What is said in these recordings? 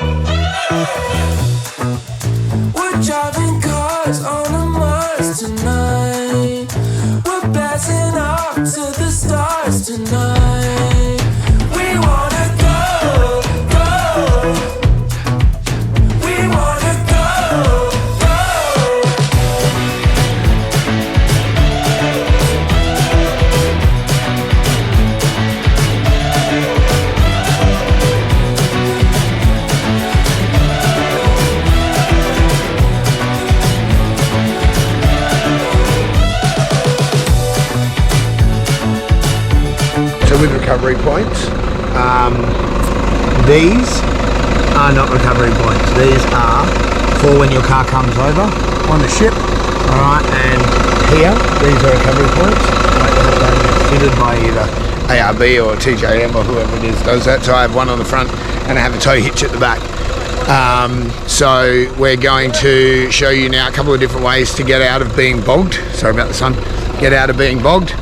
We're driving cars on a Mars tonight. We're blasting off to the stars tonight. We wanna go, go. We wanna go, go. So with recovery points, these are not recovery points. These are for when your car comes over on the ship. All right, and here, these are recovery points. Right, they're fitted by either ARB or TJM or whoever it is does that. So I have one on the front and I have a tow hitch at the back. So we're going to show you now a couple of different ways to get out of being bogged. Sorry about the sun. Get out of being bogged.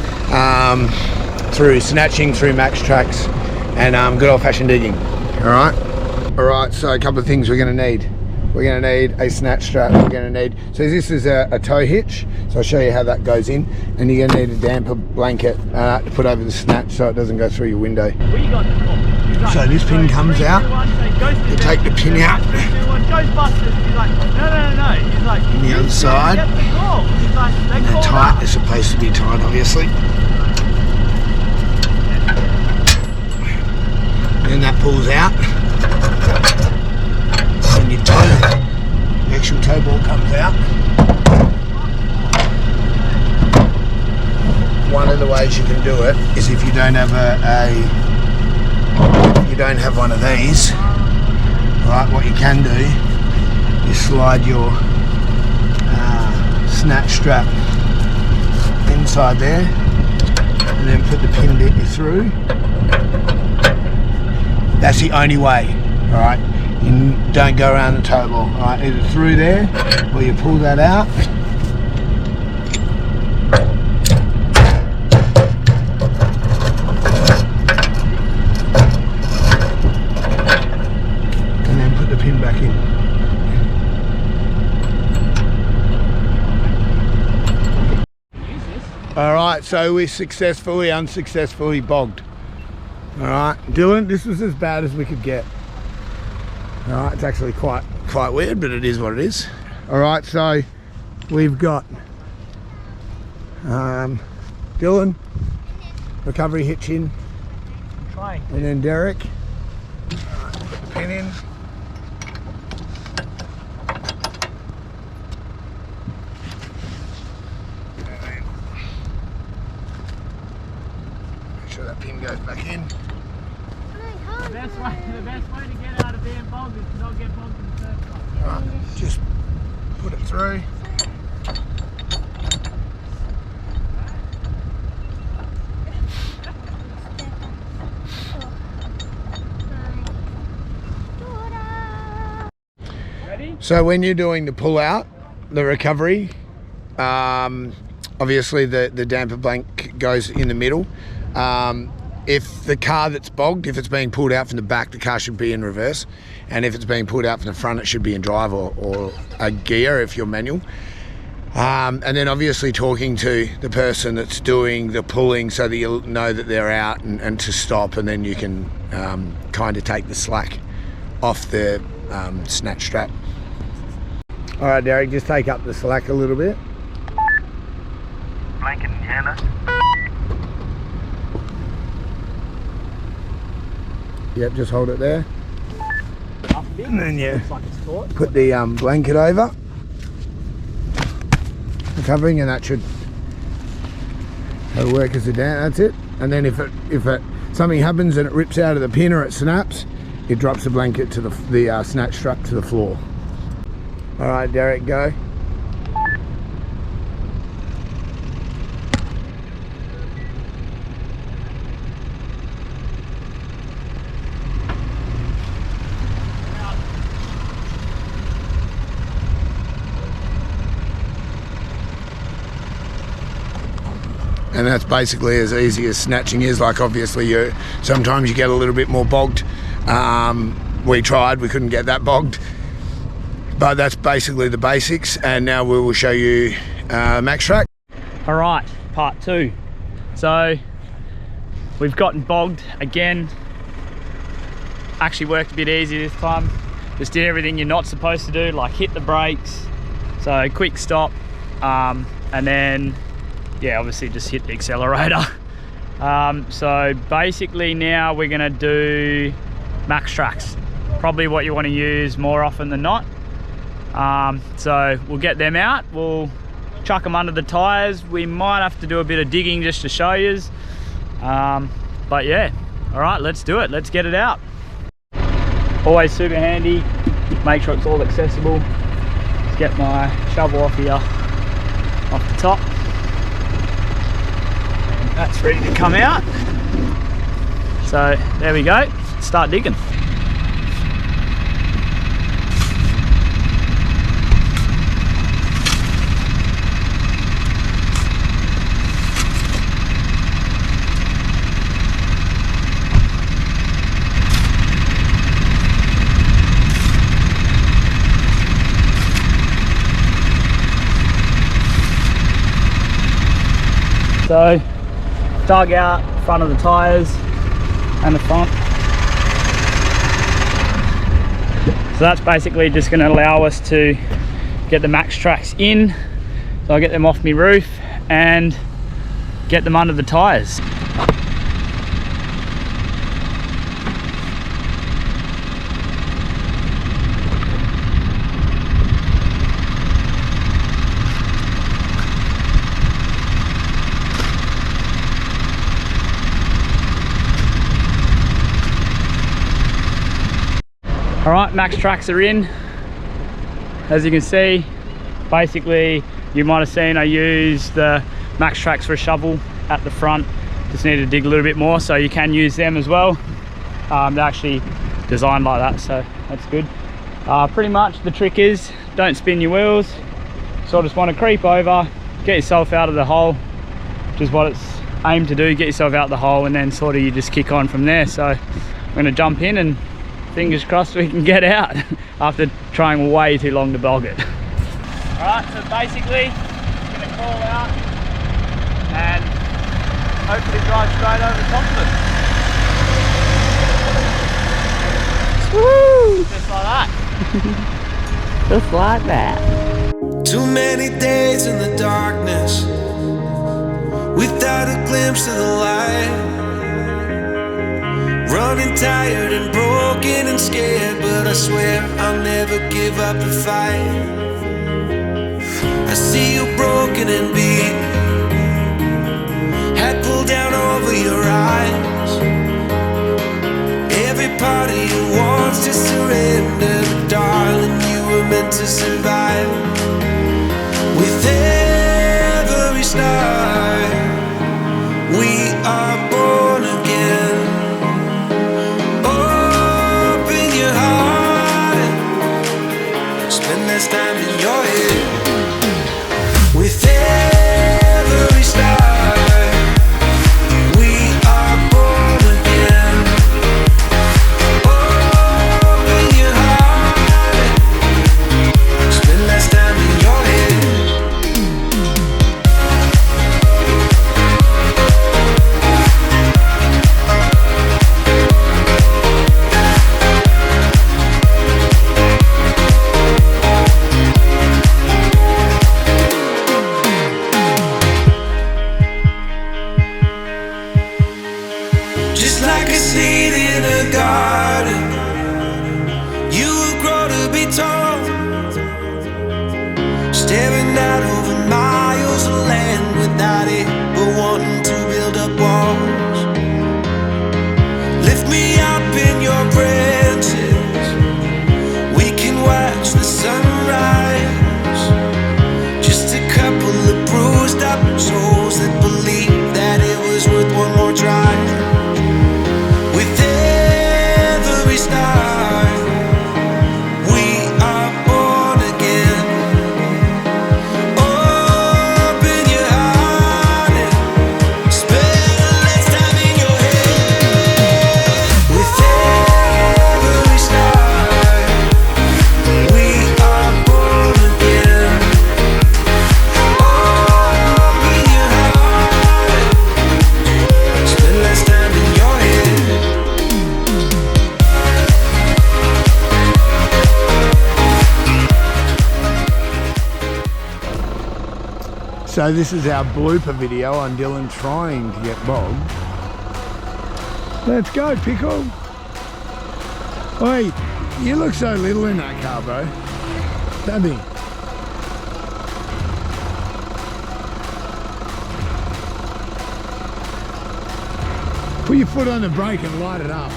Through snatching, through max tracks, and good old-fashioned digging. All right. So a couple of things we're going to need. We're going to need a snatch strap. We're going to need. So this is a tow hitch. So I'll show you how that goes in, and you're going to need a damper blanket to put over the snatch so it doesn't go through your window. So this pin comes out. You take the pin out. On the other side. And they're tight. They're supposed to be tight, obviously. And that pulls out, and your toe, the actual toe ball comes out. One of the ways you can do it is if you don't have you don't have one of these, right? What you can do is slide your snatch strap inside there, and then put the pin bit through. That's the only way, all right? You don't go around the toe ball, all right? Either through there, or you pull that out. And then put the pin back in. All right, so we're successfully, unsuccessfully bogged. Alright, Dylan, this was as bad as we could get. Alright, it's actually quite weird, but it is what it is. Alright, so we've got Dylan, recovery hitch in, and then Derek. Alright, put the pin in. And then make sure that pin goes back in. The best way to get out of being bogged is to not get bogged in the first place. Right, just put it through. Ready? So when you're doing the pull out, the recovery, obviously the damper blank goes in the middle. If the car that's bogged, if it's being pulled out from the back, the car should be in reverse. And if it's being pulled out from the front, it should be in drive or a gear if you're manual. And then obviously talking to the person that's doing the pulling so that you'll know that they're out and to stop, and then you can kind of take the slack off the snatch strap. All right, Derek, just take up the slack a little bit. Blanket in Hannah. Yep, just hold it there. And then you put the blanket over the covering, and that should work as a dam. That's it. And then if something happens and it rips out of the pin or it snaps, it drops the blanket to the snatch strap to the floor. All right, Derek, go. And that's basically as easy as snatching is. Like obviously sometimes you get a little bit more bogged we tried, we couldn't get that bogged. But that's basically the basics, and now we will show you max track. All right, part 2. So we've gotten bogged again. Actually worked a bit easier this time. Just did everything you're not supposed to do, like hit the brakes. So quick stop, and then, yeah, obviously just hit the accelerator. So basically now we're gonna do max tracks. Probably what you wanna use more often than not. So we'll get them out, we'll chuck them under the tires. We might have to do a bit of digging just to show you. But yeah, all right, let's do it. Let's get it out. Always super handy. Make sure it's all accessible. Let's get my shovel off here, off the top. And that's ready to come out. So there we go. Start digging. So, dug out front of the tyres and the front. So that's basically just going to allow us to get the max tracks in. So I'll get them off my roof and get them under the tyres. All right, max tracks are in. As you can see, basically, you might have seen I used the max tracks for a shovel at the front. Just need to dig a little bit more, so you can use them as well. They're actually designed like that, so that's good. Pretty much the trick is, don't spin your wheels. So I just want to creep over, get yourself out of the hole, which is what it's aimed to do, get yourself out the hole, and then sort of you just kick on from there. So I'm gonna jump in and fingers crossed we can get out after trying way too long to bog it. All right, so basically, I'm gonna crawl out and hopefully drive straight over the top of it. Woo! Just like that. Just like that. Too many days in the darkness without a glimpse of the light. Running tired and broken and scared, but I swear I'll never give up the fight. I see you broken and beat, head pulled down over your eyes. Every part of you wants to surrender, but darling, you were meant to survive. With every star, we are born again. Spend less time in your head. With every star, we are born again. Open your heart. Spend less time in So this is our blooper video on Dylan trying to get bogged. Let's go, Pickle. Oi, you look so little in that car, bro. Doesn't he? Put your foot on the brake and light it up.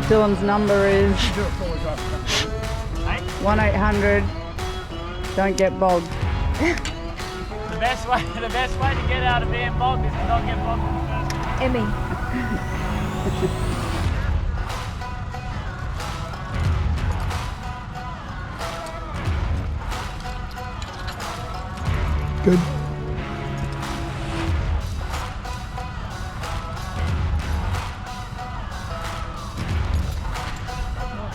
Dylan's number is 1-800 don't get bogged. The best way to get out of being bogged is to not get bogged in the first place. Emmy. Good.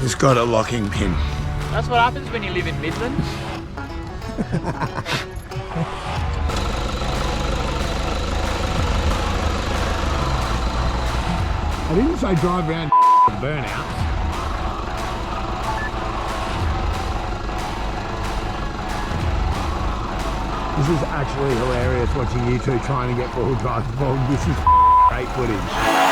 It's got a locking pin. That's what happens when you live in Midland. I didn't say drive around burnouts. This is actually hilarious watching you two trying to get full drive bogged. This is great footage.